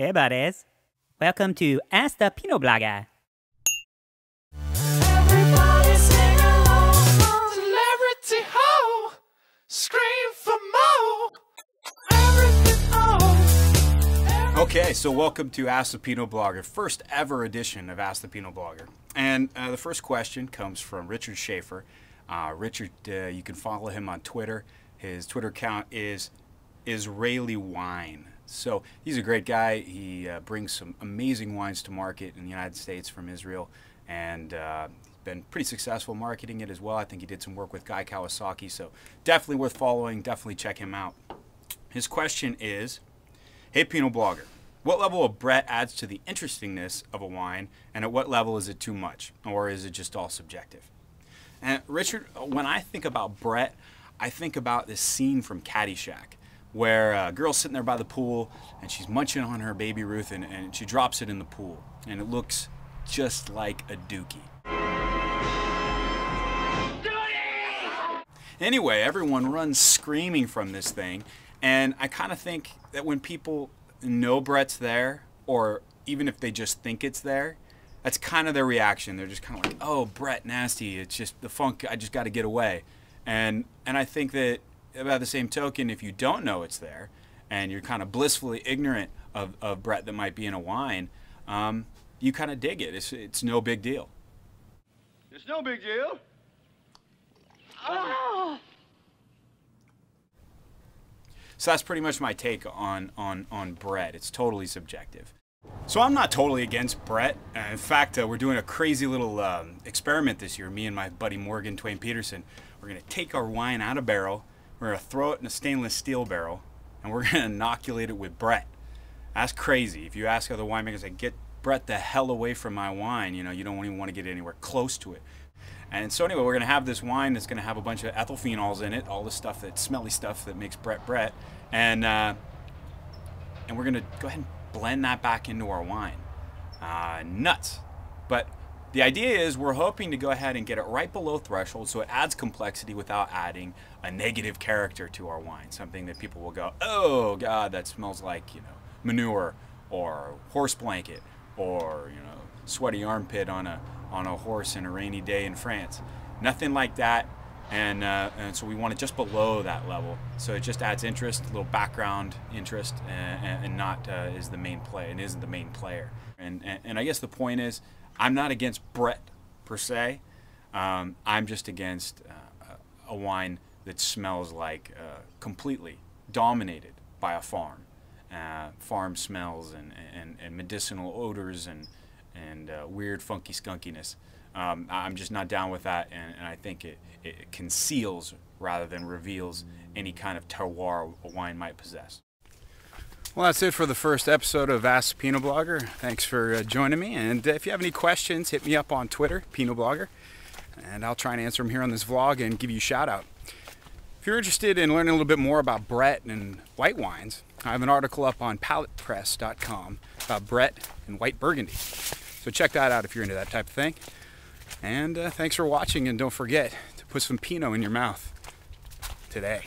Hey buddies, welcome to Ask the Pinotblogger. Everybody sing along, celebrity ho, scream for more. Everything on. Okay, so welcome to Ask the Pinotblogger, first ever edition of Ask the Pinotblogger. And the first question comes from Richard Schaefer. Richard, you can follow him on Twitter. His Twitter account is Israeli Wine. So he's a great guy. He brings some amazing wines to market in the United States from Israel, and been pretty successful marketing it as well. I think he did some work with Guy Kawasaki, so definitely worth following. Definitely check him out. His question is, hey Pinotblogger, what level of Brett adds to the interestingness of a wine, and at what level is it too much, or is it just all subjective? And Richard, when I think about Brett, I think about this scene from Caddyshack, where a girl's sitting there by the pool and she's munching on her Baby Ruth, and she drops it in the pool, and it looks just like a dookie. Anyway, everyone runs screaming from this thing, and I kind of think that when people know Brett's there, or even if they just think it's there, that's kind of their reaction. They're just kind of like, oh, Brett, nasty, it's just the funk, I just got to get away. And I think that by the same token, if you don't know it's there, and you're kind of blissfully ignorant of Brett that might be in a wine, you kind of dig it. It's no big deal. It's no big deal. So that's pretty much my take on Brett. It's totally subjective. So I'm not totally against Brett. In fact, we're doing a crazy little experiment this year. Me and my buddy Morgan Twain Peterson. We're going to take our wine out of barrel. We're going to throw it in a stainless steel barrel, and we're going to inoculate it with Brett. That's crazy. If you ask other winemakers, like, get Brett the hell away from my wine. You know, you don't even want to get anywhere close to it. And so anyway, we're going to have this wine that's going to have a bunch of ethyl phenols in it, all the stuff, that smelly stuff that makes Brett Brett. And we're going to go ahead and blend that back into our wine. Nuts. But the idea is we're hoping to go ahead and get it right below threshold so it adds complexity without adding a negative character to our wine. Something that people will go, oh God, that smells like, you know, manure or horse blanket or, you know, sweaty armpit on a horse in a rainy day in France. Nothing like that. And so we want it just below that level. So it just adds interest, a little background interest, and not is the main play, and isn't the main player. And I guess the point is, I'm not against Brett per se. I'm just against a wine that smells like completely dominated by a farm. Farm smells and medicinal odors and weird funky skunkiness. I'm just not down with that, and I think it conceals rather than reveals any kind of terroir a wine might possess. Well, that's it for the first episode of Ask the Pinotblogger. Thanks for joining me, and if you have any questions, hit me up on Twitter, Pinotblogger, and I'll try and answer them here on this vlog and give you a shout out. If you're interested in learning a little bit more about Brett and white wines, I have an article up on palatepress.com about Brett and white Burgundy. So check that out if you're into that type of thing. And thanks for watching, and don't forget to put some Pinot in your mouth today.